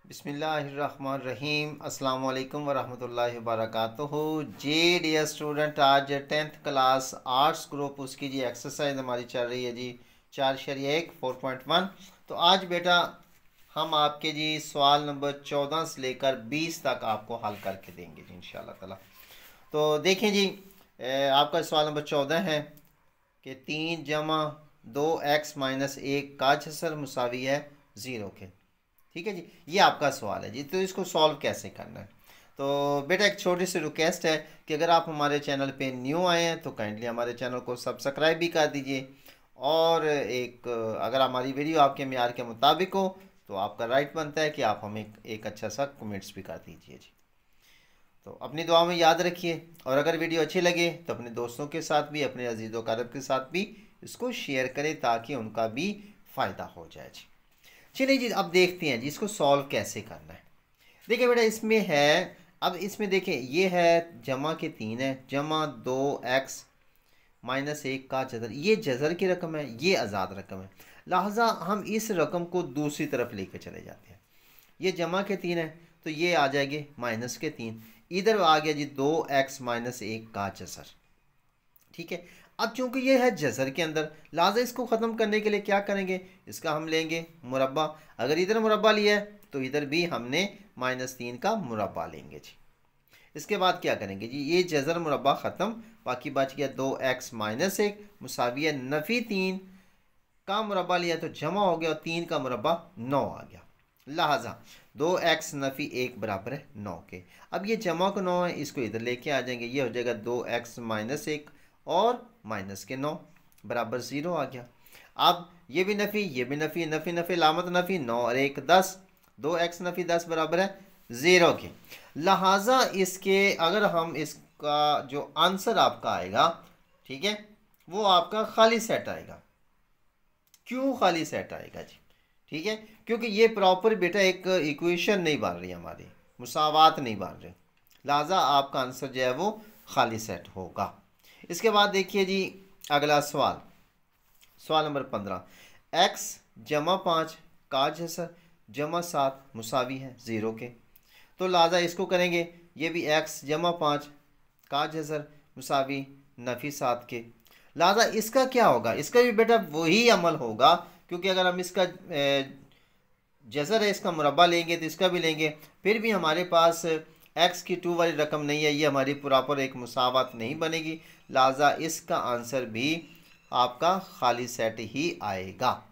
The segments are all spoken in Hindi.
बिस्मिल्लाहिर्रहमानिर्रहीम अस्सलाम वालेकुम वरहमतुल्लाहि वबरकातुहू। जी डियर स्टूडेंट, आज 10th क्लास आर्ट्स ग्रुप उसकी जी एक्सरसाइज हमारी चल रही है जी 4.1 4.1। तो आज बेटा हम आपके जी सवाल नंबर 14 से लेकर 20 तक आपको हल करके देंगे जी इंशाल्लाह ताला। तो देखें जी, आपका सवाल नंबर 14 है कि 3 जमा 2x-1 का छसर मुसावी है 0 के। ठीक है जी, ये आपका सवाल है जी। तो इसको सॉल्व कैसे करना है? तो बेटा एक छोटी सी रिक्वेस्ट है कि अगर आप हमारे चैनल पे न्यू आए हैं तो काइंडली हमारे चैनल को सब्सक्राइब भी कर दीजिए, और एक अगर हमारी वीडियो आपके मेयार के मुताबिक हो तो आपका राइट बनता है कि आप हमें एक अच्छा सा कमेंट्स भी कर दीजिए जी। तो अपनी दुआ में याद रखिए, और अगर वीडियो अच्छी लगे तो अपने दोस्तों के साथ भी, अपने अजीज़ व क़रीब के साथ भी इसको शेयर करें ताकि उनका भी फ़ायदा हो जाए जी। चलिए जी, अब देखते हैं जी इसको सॉल्व कैसे करना है। देखिए बेटा, इसमें है, अब इसमें देखें ये है जमा के 3 है, जमा 2x-1 का जज़र, ये जज़र की रकम है, ये आज़ाद रकम है, लिहाजा हम इस रकम को दूसरी तरफ लेके चले जाते हैं। ये जमा के 3 है तो ये आ जाएंगे माइनस के 3, इधर आ गया जी 2x-1 का जज़र। ठीक है, अब चूंकि ये है जज़र के अंदर, लिहाजा इसको ख़त्म करने के लिए क्या करेंगे, इसका हम लेंगे मुरब्बा। अगर इधर मुरब्बा लिया है तो इधर भी हमने -3 का मुरब्बा लेंगे जी। इसके बाद क्या करेंगे जी, ये जज़र मुरब्बा ख़त्म, बाकी बच गया 2x-1 मुसावी है नफ़ी 3 का मुरब्बा लिया तो जमा हो गया, और 3 का मुरब्बा 9 आ गया। लिहाजा 2x नफ़ी 1 बराबर है 9 के। अब ये जमा को 9 है, इसको इधर लेके आ जाएंगे, ये हो जाएगा 2x-1 और माइनस के 9 बराबर 0 आ गया। अब ये भी नफ़ी, ये भी नफ़ी, नफ़ी नफ़ी लामत नफ़ी, 9 और 1 10, 2x नफ़ी 10 बराबर है 0 के। लिहाजा इसके अगर हम इसका जो आंसर आपका आएगा, ठीक है, वो आपका खाली सेट आएगा। क्यों खाली सेट आएगा जी? ठीक है, क्योंकि ये प्रॉपर बेटा एक इक्वेशन नहीं बन रही हमारी, मुसावात नहीं बन रही, लिहाजा आपका आंसर जो है वो खाली सेट होगा। इसके बाद देखिए जी अगला सवाल, सवाल नंबर 15, x जमा 5 का जज़र जमा 7 मुसावी है 0 के। तो लिहाजा इसको करेंगे, ये भी x जमा 5 का जज़र मुसावी नफ़ी 7 के। लिहाजा इसका क्या होगा, इसका भी बेटा वही अमल होगा, क्योंकि अगर हम इसका जज़र है, इसका मुरब्बा लेंगे तो इसका भी लेंगे, फिर भी हमारे पास x की 2 वाली रकम नहीं है, ये हमारी प्रॉपर एक मुसावत नहीं बनेगी। लिहाजा इसका आंसर भी आपका खाली सेट ही आएगा।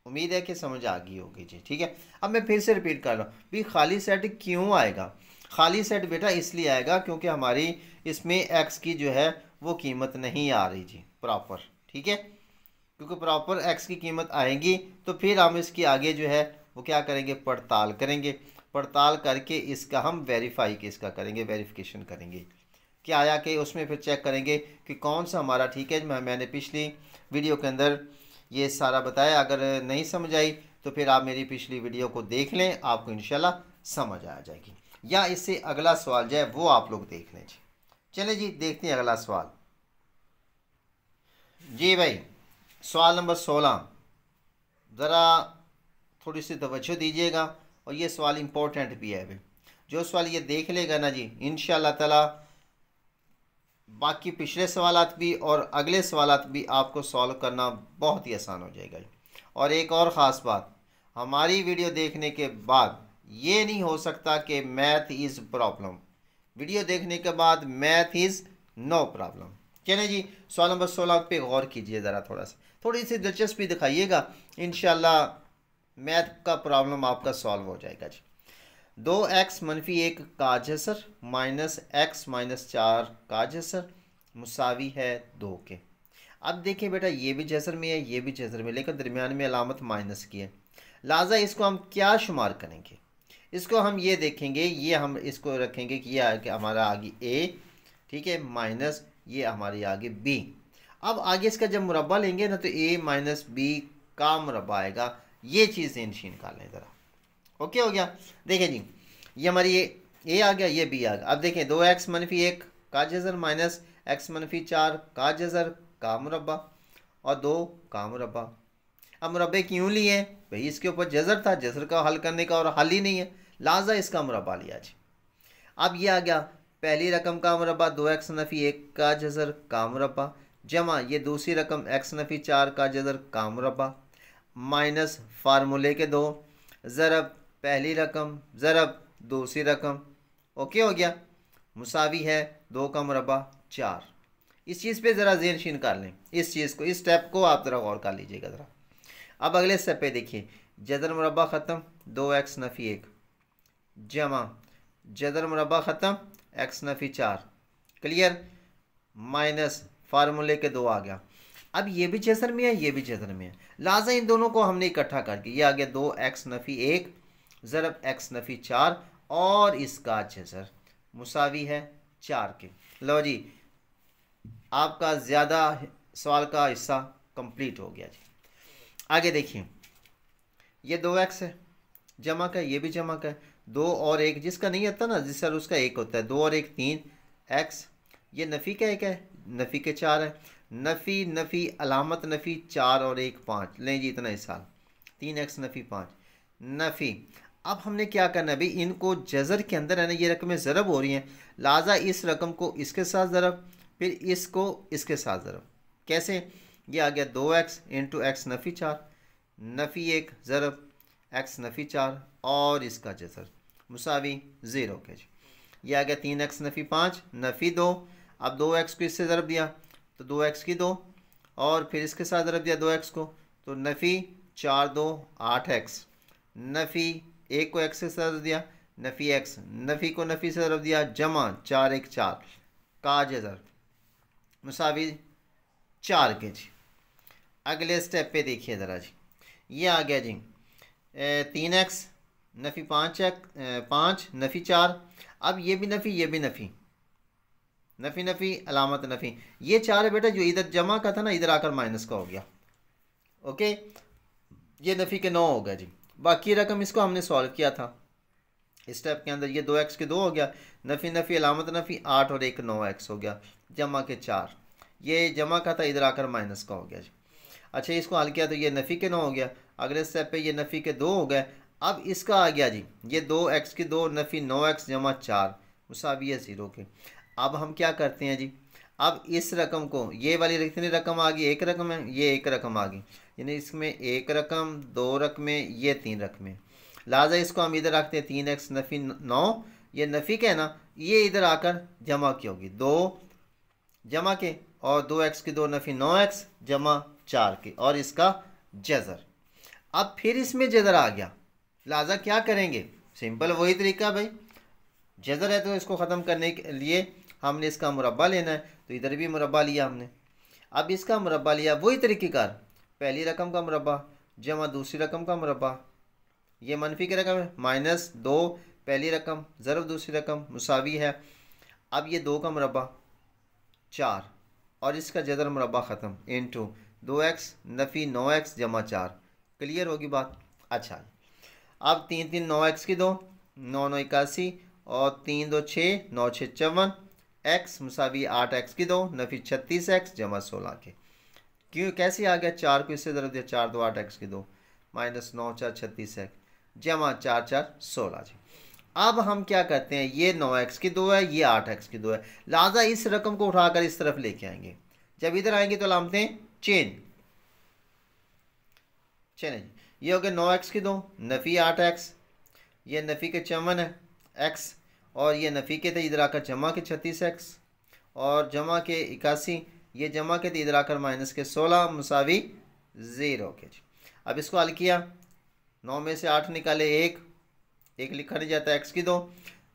उम्मीद है कि समझ आ गई होगी जी। ठीक है, अब मैं फिर से रिपीट कर रहा हूँ भी, खाली सेट क्यों आएगा? खाली सेट बेटा इसलिए आएगा क्योंकि हमारी इसमें x की जो है वो कीमत नहीं आ रही जी प्रॉपर। ठीक है, क्योंकि प्रॉपर x की कीमत आएगी तो फिर हम इसकी आगे जो है वो क्या करेंगे, पड़ताल करेंगे। पड़ताल करके इसका हम वेरीफाई के इसका करेंगे, वेरिफिकेशन करेंगे कि आया कि उसमें फिर चेक करेंगे कि कौन सा हमारा ठीक है। मैंने पिछली वीडियो के अंदर ये सारा बताया, अगर नहीं समझ आई तो फिर आप मेरी पिछली वीडियो को देख लें, आपको इंशाल्लाह समझ आ जाएगी, या इससे अगला सवाल जो है वो आप लोग देख लें जी। चलें जी, देखते हैं अगला सवाल जी। भाई सवाल नंबर 16, ज़रा थोड़ी सी तवज्जो दीजिएगा, और ये सवाल इम्पोर्टेंट भी है भाई। जो सवाल ये देख लेगा ना जी, इंशाल्लाह ताला बाकी पिछले सवालात भी और अगले सवालात भी आपको सॉल्व करना बहुत ही आसान हो जाएगा। और एक और ख़ास बात, हमारी वीडियो देखने के बाद ये नहीं हो सकता कि मैथ इज़ प्रॉब्लम, वीडियो देखने के बाद मैथ इज़ नो प्रॉब्लम। चलें जी, सवाल नंबर 16 पे गौर कीजिए, ज़रा थोड़ी सी दिलचस्पी दिखाइएगा, इंशाल्लाह मैथ का प्रॉब्लम आपका सॉल्व हो जाएगा जी। 2x-1 का जज़र -x-4 का जज़र मुसावी है 2 के। अब देखिए बेटा, ये भी जज़र में है, ये भी जज़र में, लेकिन दरमियान में अलामत माइनस की है। लिहाजा इसको हम क्या शुमार करेंगे, इसको हम ये देखेंगे, ये हम इसको रखेंगे कि ये हमारा आगे a, ठीक है, माइनस ये हमारी आगे b। अब आगे इसका जब मुरब्बा लेंगे ना तो a माइनस b का मुरब्बा आएगा, ये चीज़ इनशी निकाल लें ज़रा। ओके हो गया। देखिए जी, ये हमारी ये a आ गया, ये b आ गया। अब देखें 2x-1 का जज़र -x-4 का जज़र का मुरब्बा और 2 का मुरब्बा। अब मुरब्बे क्यों लिए? भाई इसके ऊपर जज़र था, जज़र का हल करने का और हल ही नहीं है, लिहाजा इसका मुरब्बा लिया जी। अब ये आ गया पहली रकम का मुरब्बा 2x नफ़ी 1 का जज़र का मुरब्बा, जमा ये दूसरी रकम x नफ़ी 4 का जज़र का मुरब्बा, माइनस फार्मूले के 2 ज़रब पहली रकम ज़रब दूसरी रकम, ओके हो गया, मुसावी है 2 का मुरब्बा 4। इस चीज़ पे ज़रा ज़हन नशीन कर लें, इस चीज़ को, इस स्टेप को आप ज़रा गौर कर लीजिएगा ज़रा। अब अगले स्टेप पे देखिए, जदर मुरब्बा ख़त्म 2x नफ़ी 1 जमा जदर मुरब्बा ख़त्म x नफ़ी 4, क्लियर, माइनस फार्मूले के 2 आ गया। अब ये भी जज़र में है, ये भी जज़र में है, लिहाजा इन दोनों को हमने इकट्ठा करके ये आ गया 2x नफ़ी 1 ज़रब x नफ़ी 4 और इसका जज़र मुसावी है 4 के। लो जी, आपका ज़्यादा सवाल का हिस्सा कंप्लीट हो गया जी। आगे देखिए, ये 2x है जमा का, ये भी जमा का है, 2 और 1 जिसका नहीं आता ना जिस सर उसका 1 होता है, 2 और 1 3x, ये नफ़ी का 1 है, नफ़ी के 4 है, नफ़ी नफ़ी अलामत नफ़ी 4 और 1 5, लें जी इतना ही साल 3x नफ़ी 5 नफ़ी। अब हमने क्या करना है भाई, इनको जज़र के अंदर है ना, ये रकमें ज़रब हो रही हैं, लिहाजा इस रकम को इसके साथ ज़रब, फिर इसको इसके साथ ज़रब, कैसे, ये आ गया 2x इंटू एक्स नफ़ी 4 नफ़ी 1 ज़रब x नफ़ी 4 और इसका जज़र मुसावी 0 के जी। ये आ गया 3x नफ़ी 5 नफ़ी 2, अब 2x को इससे ज़रब दिया तो 2x की 2 और फिर इसके साथ ज़रब दिया 2x को तो नफ़ी 4 2 8x, नफ़ी 1 को x से ज़रब दिया नफ़ी x, नफ़ी को नफ़ी से ज़रब दिया जमा 4 1 4 का जज़र मुसावी 4 के जी। अगले स्टेप पे देखिए ज़रा जी, ये आ गया जी 3x नफ़ी 5 नफ़ी 4, अब ये भी नफ़ी ये भी नफ़ी, नफ़ी नफ़ी अलामत नफ़ी, ये 4 है बेटा, जो इधर जमा का था ना इधर आकर माइनस का हो गया, ओके, ये नफ़ी के 9 हो गया जी। बाकी रकम इसको हमने सॉल्व किया था इस स्टेप के अंदर, ये 2x के 2 हो गया, नफ़ी नफ़ी अलामत नफ़ी 8 और 1 9x हो गया, जमा के 4, ये जमा का था इधर आकर माइनस का हो गया जी। अच्छा, इसको हल किया तो ये नफ़ी के 9 हो गया, अगले स्टेप पे ये नफ़ी के 2 हो गए, अब इसका आ गया जी ये 2x की 2 नफ़ी 9x जमा 4 मुसावी है 0 के। अब हम क्या करते हैं जी, अब इस रकम को, ये वाली कितनी रकम आ गई, एक रकम है, ये एक रकम आ गई, यानी इसमें एक रकम 2 रकमें ये 3 रकमें, लिहाजा इसको हम इधर रखते हैं 3x नफ़ी 9, ये नफ़ी के है ना, ये इधर आकर जमा की होगी 2 जमा के और 2x की 2 नफ़ी 9x जमा 4 के और इसका जज़र। अब फिर इसमें जज़र आ गया, लिहाजा क्या करेंगे, सिंपल वही तरीका भाई, जज़र है तो इसको ख़त्म करने के लिए हमने इसका मुरब्बा लेना है, तो इधर भी मुरब्बा लिया हमने, अब इसका मुरब्बा लिया वही तरीक़ेकार, पहली रकम का मुरब्बा जमा दूसरी रकम का मुरब्बा, ये मनफी की रकम है माइनस 2 पहली रकम ज़रब दूसरी रकम मुसावी है, अब ये 2 का मुरब्बा 4 और इसका जज़र मुरब्बा ख़त्म इंटू 2x नफ़ी 9x जमा 4, क्लियर होगी बात। अच्छा, अब 3 3 9x की 2 9 9 81 और 3 2 6 9 6 54 x मुसावी 8x की 2 नफ़ी 36x जमा 16 के, क्यों कैसे आ गया, 4 को इससे ज़रब दिया 4 2 8x की 2 माइनस 9 4 36x जमा 4 4 16 जी। अब हम क्या करते हैं, ये 9x की 2 है, ये 8x की 2 है, लिहाजा इस रकम को उठाकर इस तरफ लेके आएंगे, जब इधर आएंगे तो लामतें चेंज, चलें जी, ये हो गया 9x की 2 नफ़ी 8x, ये नफ़ी के 54 है x और ये नफ़ी के थे इधर आकर जमा के 36x और जमा के 81, ये जमा के थे इधर आकर माइनस के 16 मुसावी 0 के जी। अब इसको हल किया, 9 में से 8 निकाले 1 लिखा नहीं जाता, x की 2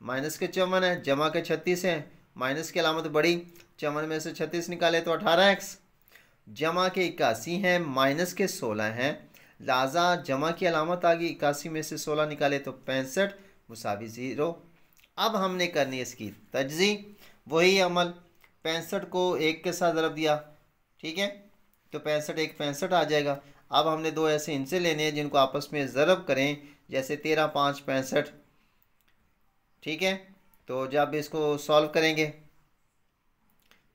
माइनस के 54 है जमा के 36 है, माइनस की अलामत बड़ी, 54 में से 36 निकाले तो 18x जमा के 81 है माइनस के 16 हैं, लिहाजा जमा की अलामत आ गई, 81 में से 16 निकाले तो 65 मुसावी 0। अब हमने करनी है इसकी तजज़ी, वही अमल, 65 को 1 के साथ ज़रब दिया, ठीक है, तो 65 1 65 आ जाएगा। अब हमने 2 ऐसे इनसे लेने हैं जिनको आपस में ज़रब करें, जैसे 13 5 65, ठीक है, तो जब इसको सॉल्व करेंगे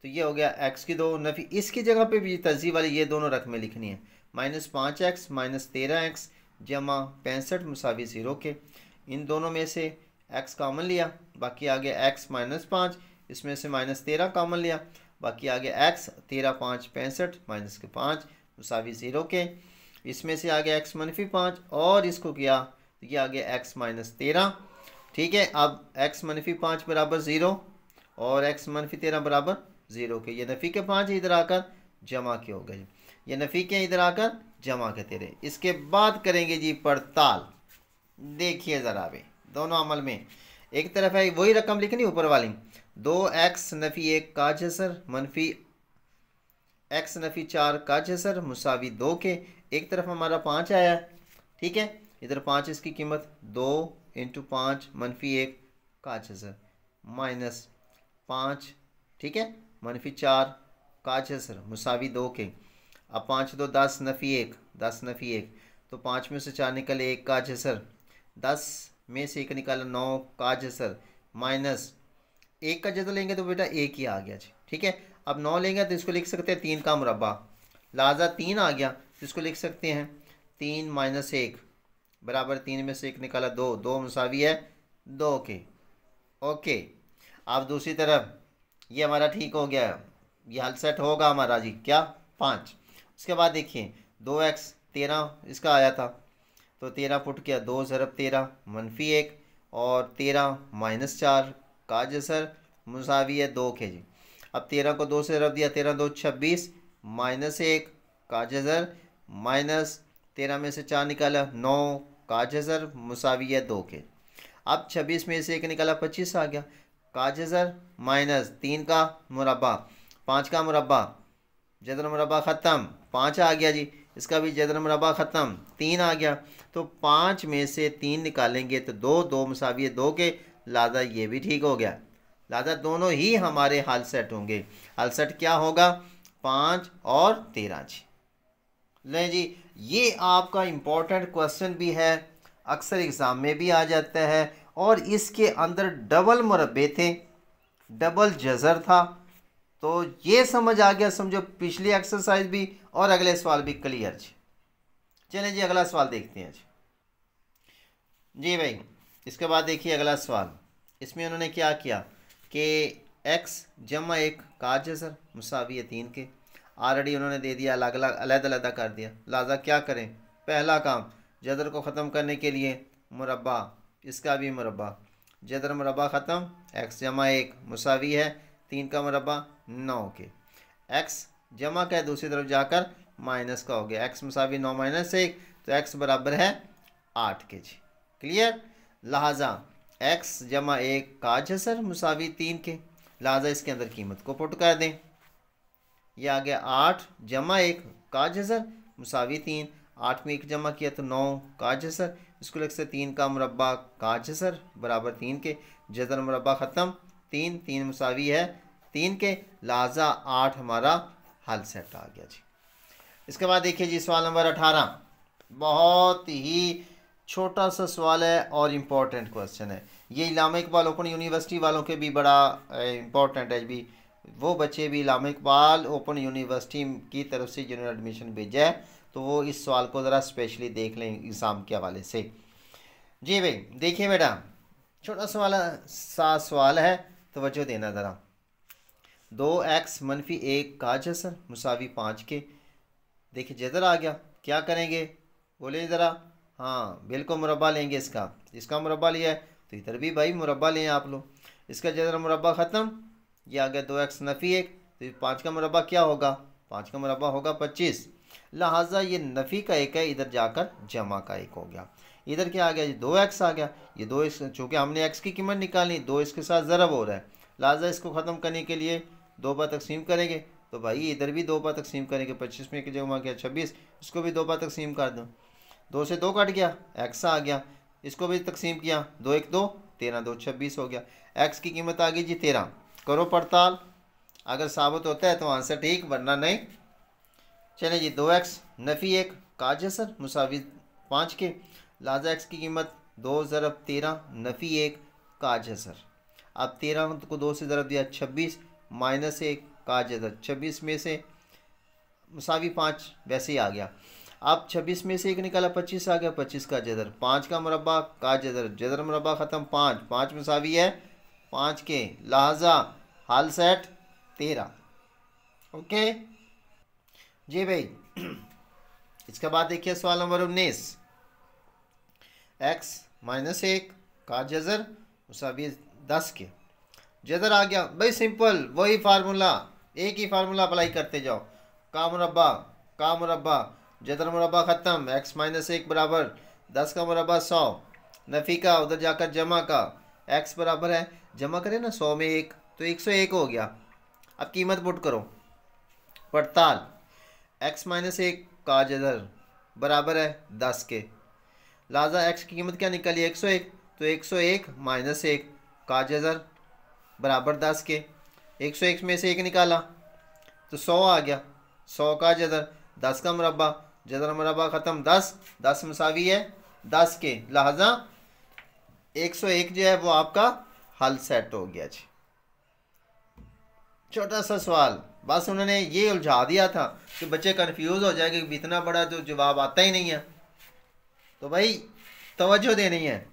तो ये हो गया x की 2 नफ़ी, इसकी जगह पे भी तजी वाली ये दोनों रकमें लिखनी है, -5x -13x जमा 65 मुसावी 0 के। इन दोनों में से x कॉमन लिया, बाकी आ गया x माइनस 5, इसमें से माइनस 13 कॉमन लिया, बाकी आ गया x 13 5 65 माइनस के 5 मुसावी 0 के। इसमें से आ गया x मनफी 5 और इसको किया तो ये आ गया x माइनस 13। ठीक है, अब x मनफी 5 बराबर 0 और x मनफी 13 बराबर 0 के। ये नफ़ी के 5 इधर आकर जमा के हो गए, ये नफ़ी के इधर आकर जमा के 13। इसके बाद करेंगे जी पड़ताल। देखिए ज़रा भी दोनों अमल में एक तरफ है वही रकम लिखनी ऊपर वाली, 2x नफ़ी 1 का जसर मनफी x नफ़ी 4 का जसर मुसावी 2 के। एक तरफ हमारा 5 आया, ठीक है, इधर 5 इसकी कीमत 2 इंटू 5 मनफी 1 का जसर माइनस 5, ठीक है, मनफी 4 का जसर मुसावी 2 के। अब 5 2 10 नफ़ी 1, 10 नफ़ी 1, तो 5 में से 4 निकले 1 का जसर, 10 में से 1 निकाला 9 का जसर माइनस 1 का जसर लेंगे तो बेटा 1 ही आ गया जी। ठीक है, अब 9 लेंगे तो इसको लिख सकते हैं 3 का मुरब्बा, लिहाजा 3 आ गया तो इसको लिख सकते हैं 3 माइनस 1 बराबर 3 में से 1 निकाला 2, 2 मुसावी है 2 के। ओके, अब दूसरी तरफ ये हमारा ठीक हो गया, ये हल सेट होगा हमारा जी क्या 5। उसके बाद देखिए 2x 13 इसका आया था तो 13 पुट किया, 2 ज़रब 13 मनफी 1 और 13 माइनस 4 का जसर मुसावी है 2 के जी। अब 13 को 2 से ज़रब दिया, 13 2 26 माइनस 1 का जसर माइनस 13 में से 4 निकाला 9 का जसर मुसावी है 2 के। अब 26 में से 1 निकाला 25 आ गया का जसर माइनस 3 का मुरब्बा, 5 का मुरब्बा, जदर मुरब्बा ख़त्म 5 आ गया जी, इसका भी जदर मुरब्बा ख़त्म 3 आ गया। तो 5 में से 3 निकालेंगे तो 2, 2 मुसावी है 2 के, लिहाजा ये भी ठीक हो गया, लिहाजा दोनों ही हमारे हल सेट होंगे। हल सेट क्या होगा 5 और 13 जी। ले जी, ये आपका इम्पोर्टेंट क्वेश्चन भी है, अक्सर एग्ज़ाम में भी आ जाता है और इसके अंदर डबल मुरब्बे थे, डबल जज़र था, तो ये समझ आ गया, समझो पिछली एक्सरसाइज भी और अगले सवाल भी क्लियर जी। चलें जी अगला सवाल देखते हैं जी भाई। इसके बाद देखिए अगला सवाल, इसमें उन्होंने क्या किया कि x जमा 1 का जसर मुसावी है 3 के। ऑलरेडी उन्होंने दे दिया, अलग अलग अलग कर दिया, लिहाजा क्या करें, पहला काम जदर को ख़त्म करने के लिए मुरब्बा, इसका भी मुरब्बा, जदर मुरब्बा ख़त्म, x जमा 1 मुसावी है 3 का मुरब्बा 9 के। x जमा का दूसरी तरफ जाकर माइनस का हो गया, x मुसावी 9 माइनस 1, तो x बराबर है 8 के जी। क्लियर, लिहाजा x जमा 1 का जसर मुसावी 3 के, लिहाजा इसके अंदर कीमत को पुट कर दें। यह आ गया 8 जमा 1 का जसर मुसावी 3, 8 में 1 जमा किया तो 9 का जसर, इसको लिख सकते 3 का मुरब्बा का जसर बराबर 3 के, जदर मुरब्बा ख़त्म 3, 3 मुसावी है 3 के, लिहाजा 8 हमारा हल सेट आ गया जी। इसके बाद देखिए जी सवाल नंबर 18, बहुत ही छोटा सा सवाल है और इम्पोर्टेंट क्वेश्चन है। ये इलामा इकबाल ओपन यूनिवर्सिटी वालों के भी बड़ा इम्पोर्टेंट है भी, वो बच्चे भी इलामा इकबाल ओपन यूनिवर्सिटी की तरफ से जिन्होंने एडमिशन भेजा है तो वो इस सवाल को ज़रा स्पेशली देख लें एग्ज़ाम के हवाले से। जी भाई देखिए बेटा, छोटा सा सवाल है, तवज्जो देना ज़रा। 2x मनफी 1 का जसर मुसावी 5 के। देखिए जदर आ गया, क्या करेंगे बोले ज़रा। हाँ बिल्कुल मुरब्बा लेंगे, इसका मुरब्बा लिया है तो इधर भी भाई मुरब्बा लें आप लोग। इसका जदर मुरब्बा ख़त्म, ये आ गया 2x नफ़ी 1, तो 5 का मुरब्बा क्या होगा, 5 का मुरब्बा होगा 25, लिहाजा ये नफ़ी का 1 है, इधर जाकर जमा का 1 हो गया। इधर क्या आ गया जी 2x आ गया, ये 2 चूँकि हमने x की कीमत निकालनी, 2 इसके साथ ज़रब हो रहा है, लिहाजा इसको ख़त्म करने के लिए 2 बार तकसीम करेंगे, तो भाई इधर भी 2 बार तकसीम करेंगे, 25 में जमा किया 26, इसको भी 2 बार तकसीम कर दो, 2 से 2 कट गया, x आ गया, इसको भी तकसीम किया, 2 1 2 13 2 26 हो गया, x की कीमत आ गई जी 13। करो पड़ताल, अगर साबित होता है तो आंसर ठीक, वरना नहीं। चले जी 2x नफ़ी 1 का जसर मुसावी 5 के, लिहाजा x की कीमत 2 ज़रब 13 नफ़ी 1 का जसर। अब 13 को 2 से ज़रब दिया 26 माइनस 1 का जसर, 26 में से मुसावी 5 वैसे ही आ गया। अब 26 में से 1 निकाला, 25 आ गया, 25 का जदर, 5 का मुरब्बा का जदर, जदर मुरब्बा ख़त्म, 5 5 मुसावी है 5 के, लिहाजा हल सेट 13। ओके जी भाई। इसके बाद देखिए सवाल नंबर 19, x माइनस 1 का जजर मुसावी 10 के। जदर आ गया भाई, सिंपल वही फार्मूला, एक ही फार्मूला अप्लाई करते जाओ, का मुरब्बा जदर मुरब्बा ख़त्म, x माइनस 1 बराबर 10 का मुरब्बा 100, नफ़ी का उधर जाकर जमा का, x बराबर है, जमा करें ना 100 में 1 तो 101 हो गया। अब कीमत पुट करो, पड़ताल, x माइनस 1 का जदर बराबर है 10 के, लिहाजा x की कीमत क्या निकली 101, तो 101 माइनस 1 का जदर बराबर 10 के, 101 में से 1 निकाला तो 100 आ गया, 100 का जदर 10 का मुरब्बा, जदर मुरब्बा ख़त्म 10, 10 मुसावी है 10 के, लिहाजा 101 जो है वो आपका हल सेट हो गया जी। छोटा सा सवाल, बस उन्होंने ये उलझा दिया था कि बच्चे कंफ्यूज हो जाएंगे कि इतना बड़ा जो जवाब आता ही नहीं है, तो भाई तवज्जो देनी है।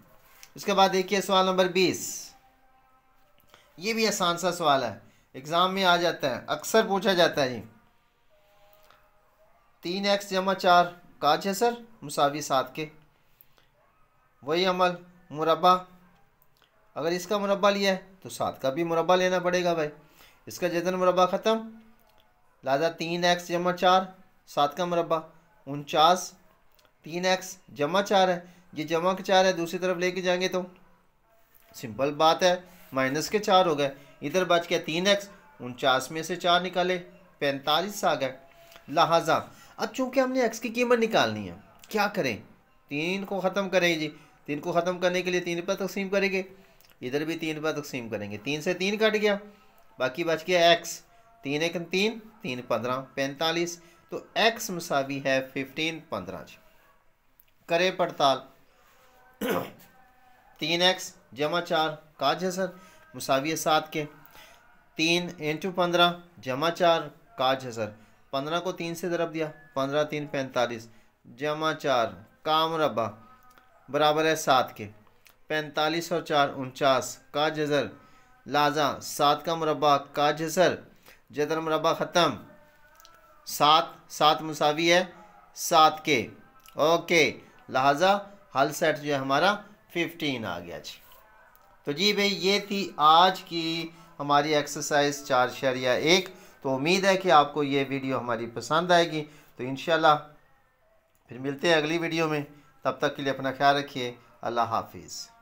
इसके बाद देखिए सवाल नंबर 20, ये भी आसान सा सवाल है, एग्ज़ाम में आ जाता है, अक्सर पूछा जाता है जी। 3x जमा 4 का जसर मुसावी 7 के, वही अमल मुरब्बा, अगर इसका मुरब्बा लिया है तो 7 का भी मुरब्बा लेना पड़ेगा भाई, इसका जदर मुरब्बा ख़त्म, लिहाजा 3x जमा 4 7 का मुरब्बा 49, 3x जमा 4 है, ये जमा के 4 है, दूसरी तरफ लेके जाएंगे तो सिंपल बात है माइनस के 4 हो गए, इधर बच गया 3x, 49 में से 4 निकाले 45 आ गए। लिहाजा अब चूंकि हमने x की कीमत निकालनी है, क्या करें, 3 को ख़त्म करें जी, 3 को ख़त्म करने के लिए 3 पर तकसीम करेंगे, इधर भी 3 पर तकसीम करेंगे, 3 से 3 कट गया, बाकी बच गया x, 3 1 3 3 15 45, तो x मुसावी है 15 15 जी। करें पड़ताल, 3x जमा 4 का जसर मुसावी 7 के, 3 इंटू 15 जमा 4 का जसर, 15 को 3 से ज़रब दिया, 15 3 45 जमा 4 का मुरब्बा बराबर है 7 के, 45 और 4 49 का जज़र, लिहाजा 7 का मुरब्बा का जज़र, जदर मुरब्बा ख़त्म, 7 7 मुसावी है 7 के। ओके, लिहाजा हल सेट जो है हमारा 15 आ गया जी। तो जी भाई ये थी आज की हमारी एक्सरसाइज 4.1। तो उम्मीद है कि आपको ये वीडियो हमारी पसंद आएगी, तो इंशाल्लाह फिर मिलते हैं अगली वीडियो में, तब तक के लिए अपना ख्याल रखिए, अल्लाह हाफिज़।